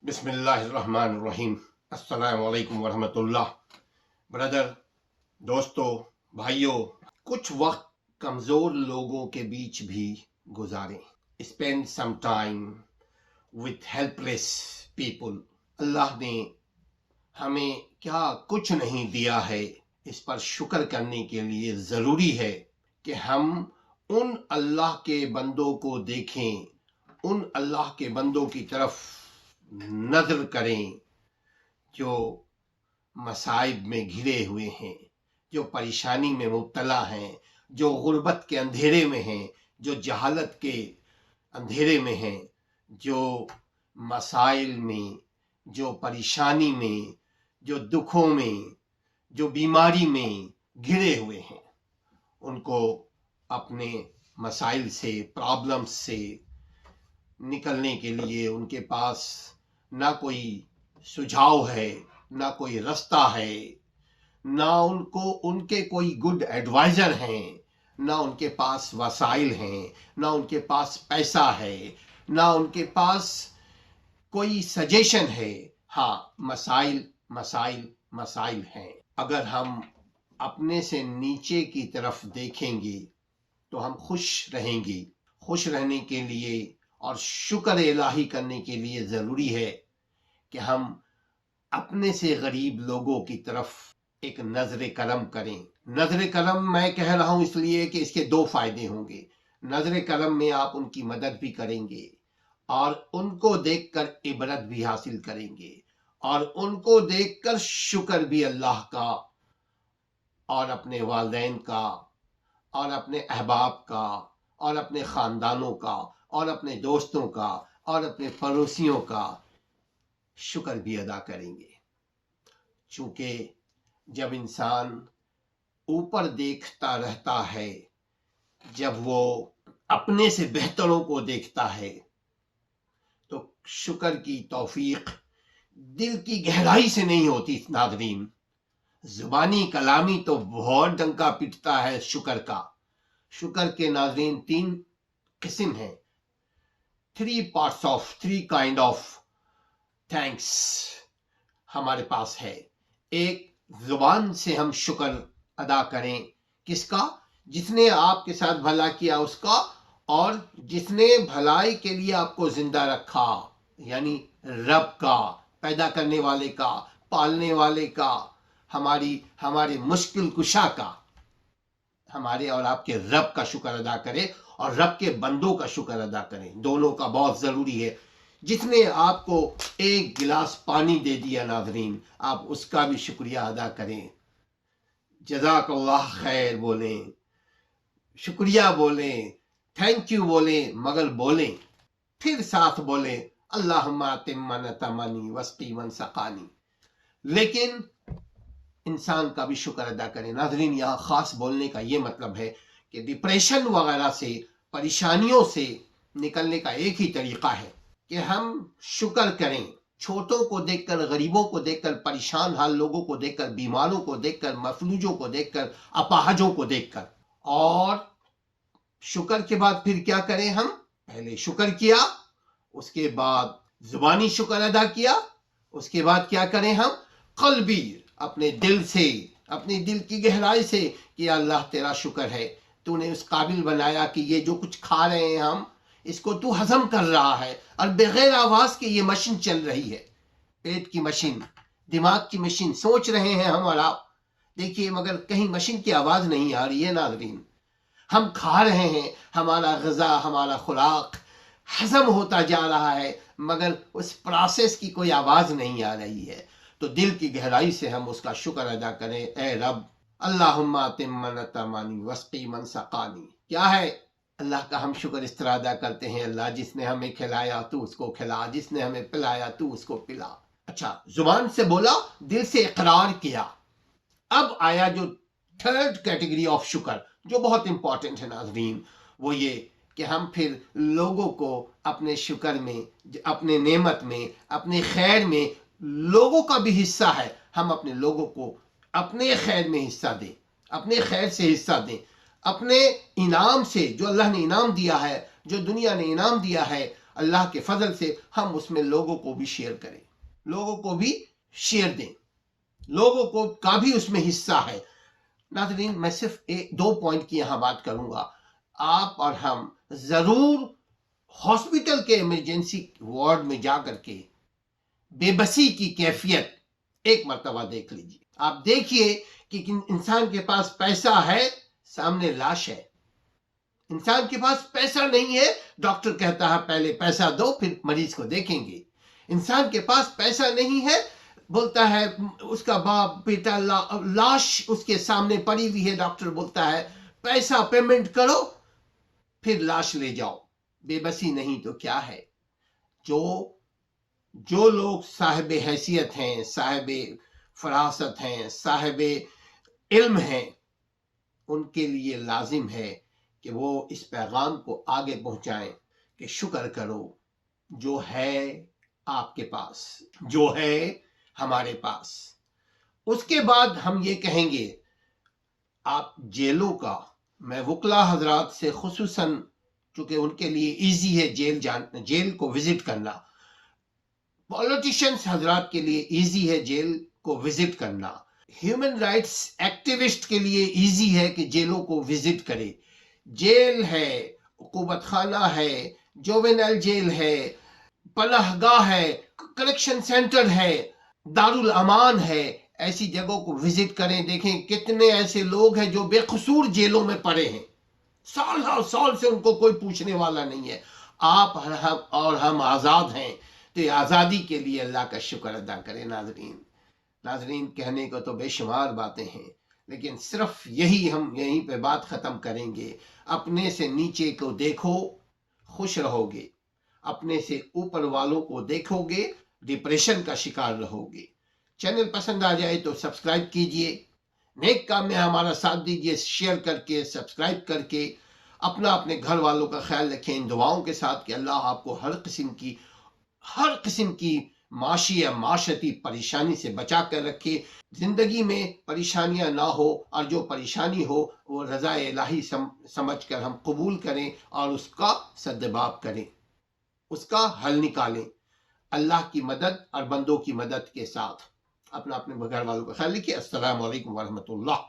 بسم اللہ الرحمن الرحیم۔ السلام علیکم ورحمۃ اللہ۔ برادر، دوستو، بھائیوں، کچھ وقت کمزور لوگوں کے بیچ بھی گزاریں۔ Spend some time with helpless people. Allah نے ہمیں کیا کچھ نہیں دیا ہے، اس پر شکر کرنے کے لیے ضروری ہے کہ ہم ان اللہ کے بندوں کو دیکھیں، ان اللہ کے بندوں کی طرف نظر کریں جو مصائب میں گھرے ہوئے ہیں، جو پریشانی میں مبتلا ہیں، جو غربت کے اندھیرے میں ہیں، جو جہالت کے اندھیرے میں ہیں، جو مسائل میں، جو پریشانی میں، جو دکھوں میں، جو بیماری میں گھرے ہوئے ہیں۔ ان کو اپنے مسائل سے، پرابلمز سے نکلنے کے لیے ان کے پاس نہ کوئی سجھاؤ ہے، نہ کوئی رستہ ہے، نہ ان کے کوئی گڈ ایڈوائزر ہیں، نہ ان کے پاس وسائل ہیں، نہ ان کے پاس پیسہ ہے، نہ ان کے پاس کوئی سجیشن ہے۔ ہاں، مسائل مسائل مسائل ہیں۔ اگر ہم اپنے سے نیچے کی طرف دیکھیں گے تو ہم خوش رہیں گے۔ خوش رہنے کے لیے اور شکر الہی کرنے کے لیے ضروری ہے کہ ہم اپنے سے غریب لوگوں کی طرف ایک نظر کرم کریں۔ نظر کرم میں کہہ رہا ہوں اس لیے کہ اس کے دو فائدے ہوں گے۔ نظر کرم میں آپ ان کی مدد بھی کریں گے اور ان کو دیکھ کر عبرت بھی حاصل کریں گے، اور ان کو دیکھ کر شکر بھی اللہ کا اور اپنے والدین کا اور اپنے احباب کا اور اپنے خاندانوں کا اور اپنے دوستوں کا اور اپنے پڑوسیوں کا شکر بھی ادا کریں گے۔ چونکہ جب انسان اوپر دیکھتا رہتا ہے، جب وہ اپنے سے بہتروں کو دیکھتا ہے، تو شکر کی توفیق دل کی گہرائی سے نہیں ہوتی۔ ناظرین، زبانی کلامی تو بہت ڈنکا پٹتا ہے شکر کا۔ شکر کے ناظرین 3 قسم ہیں۔ 3 kind of thanks ہمارے پاس ہے۔ ایک، زبان سے ہم شکر ادا کریں۔ کس کا؟ جس نے آپ کے ساتھ بھلا کیا اس کا، اور جس نے بھلائی کے لیے آپ کو زندہ رکھا، یعنی رب کا، پیدا کرنے والے کا، پالنے والے کا، ہمارے مشکل کشا کا۔ ہمارے اور آپ کے رب کا شکر ادا کریں اور رب کے بندوں کا شکر ادا کریں۔ دونوں کا بہت ضروری ہے۔ جس نے آپ کو 1 گلاس پانی دے دیا ناظرین، آپ اس کا بھی شکریہ ادا کریں۔ جزاک اللہ خیر بولیں، شکریہ بولیں، تھینک یو بولیں، مگر بولیں، پھر ساتھ بولیں اللہم اتم من اتمنی واسقی من سقانی۔ لیکن انسان کا بھی شکر ادا کریں۔ ناظرین، یہاں خاص بولنے کا یہ مطلب ہے کہ ڈپریشن وغیرہ سے، پریشانیوں سے نکلنے کا ایک ہی طریقہ ہے کہ ہم شکر کریں۔ چھوٹوں کو دیکھ کر، غریبوں کو دیکھ کر، پریشان حال لوگوں کو دیکھ کر، بیماروں کو دیکھ کر، مفلوجوں کو دیکھ کر، اپاہجوں کو دیکھ کر، اور شکر کے بعد پھر کیا کریں؟ ہم پہلے شکر کیا، اس کے بعد زبانی شکر ادا کیا، اس کے بعد کیا کریں؟ ہم قلبی، اپنے دل سے، اپنی دل کی گہرائی سے کہ اللہ تیرا شکر ہے، تو نے اس قابل بنایا کہ یہ جو کچھ کھا رہے ہیں ہم، اس کو تو ہضم کر رہا ہے، اور بغیر آواز کے یہ مشین چل رہی ہے، پیٹ کی مشین، دماغ کی مشین، سوچ رہے ہیں ہم اور آپ، دیکھیے، مگر کہیں مشین کی آواز نہیں آ رہی ہے ناظرین۔ ہم کھا رہے ہیں، ہمارا غذا، ہمارا خوراک ہضم ہوتا جا رہا ہے، مگر اس پروسیس کی کوئی آواز نہیں آ رہی ہے۔ تو دل کی گہرائی سے ہم اس کا شکر ادا کریں۔ اے رب، اللہم اتم من اتمنی واسقی من سقانی۔ کیا ہے اللہ کا ہم شکر اس طرح ادا کرتے ہیں؟ اللہ جس نے ہمیں کھلایا تو اس کو کھلا، جس نے ہمیں پلایا تو اس کو پلا۔ اچھا، زبان سے بولا، دل سے اقرار کیا۔ اب آیا جو 3rd کیٹیگری آف شکر، جو بہت امپورٹنٹ ہے ناظرین، وہ یہ کہ ہم پھر لوگوں کو اپنے شکر میں، اپنے نعمت میں، اپنے خیر میں، لوگوں کا بھی حصہ ہے، ہم اپنے لوگوں کو اپنے خیر میں حصہ دیں، اپنے خیر سے حصہ دیں، اپنے انعام سے، جو اللہ نے انعام دیا ہے، جو دنیا نے انعام دیا ہے، اللہ کے فضل سے ہم اس میں لوگوں کو بھی شیئر کریں، لوگوں کو بھی شیئر دیں، لوگوں کو کا بھی اس میں حصہ ہے۔ ناظرین، میں صرف 2 پوائنٹ کی یہاں بات کروں گا۔ آپ اور ہم ضرور ہاسپٹل کے ایمرجنسی وارڈ میں جا کر کے بے بسی کی کیفیت ایک مرتبہ دیکھ لیجیے۔ آپ دیکھیے کہ انسان کے پاس پیسہ ہے، سامنے لاش ہے۔ انسان کے پاس پیسہ نہیں ہے، ڈاکٹر کہتا ہے پہلے پیسہ دو پھر مریض کو دیکھیں گے۔ انسان کے پاس پیسہ نہیں ہے، بولتا ہے اس کا باپ بیٹا، لاش اس کے سامنے پڑی ہوئی ہے، ڈاکٹر بولتا ہے پیسہ پیمنٹ کرو پھر لاش لے جاؤ۔ بے بسی نہیں تو کیا ہے؟ جو لوگ صاحب حیثیت ہیں، صاحب فراست ہیں، صاحب علم ہیں، ان کے لیے لازم ہے کہ وہ اس پیغام کو آگے پہنچائیں کہ شکر کرو جو ہے آپ کے پاس، جو ہے ہمارے پاس۔ اس کے بعد ہم یہ کہیں گے، آپ جیلوں کا، میں وکلا حضرات سے خصوصاً، چونکہ ان کے لیے ایزی ہے جیل کو وزٹ کرنا، پولیٹیشنز حضرات کے لیے ایزی ہے جیل کو وزٹ کرنا، ہیومن رائٹس ایکٹیوسٹ کے لیے ایزی ہے کہ جیلوں کو وزٹ کرے۔ جیل ہے، عقوبت خانہ ہے، جووینل جیل ہے، پناہ گاہ ہے، کریکشن سینٹر ہے، دارالامان ہے، ایسی جگہوں کو وزٹ کریں۔ دیکھیں کتنے ایسے لوگ ہیں جو بے قصور جیلوں میں پڑے ہیں، سال سے ان کو کوئی پوچھنے والا نہیں ہے۔ آپ اور ہم آزاد ہیں، تو یہ آزادی کے لیے اللہ کا شکر ادا کریں۔ ناظرین، کہنے کو تو بے شمار باتیں ہیں، لیکن صرف ہم یہیں پہ بات ختم کریں گے۔ اپنے سے نیچے کو دیکھو، خوش رہو گے۔ اپنے سے اوپر والوں کو دیکھو گے، ڈپریشن کا شکار رہو گے۔ چینل پسند آ جائے تو سبسکرائب کیجئے، نیک کام میں ہمارا ساتھ دیجئے، شیئر کر کے، سبسکرائب کر کے۔ اپنے گھر والوں کا خیال رکھیں ان دعاؤں کے ساتھ کہ اللہ آپ کو ہر قسم کی معاشی یا معاشرتی پریشانی سے بچا کر رکھے۔ زندگی میں پریشانیاں نہ ہو، اور جو پریشانی ہو وہ رضا الہی سمجھ کر ہم قبول کریں اور اس کا سدباب کریں، اس کا حل نکالیں، اللہ کی مدد اور بندوں کی مدد کے ساتھ۔ اپنے گھر والوں کا خیال رکھیے۔ السلام علیکم ورحمۃ اللہ۔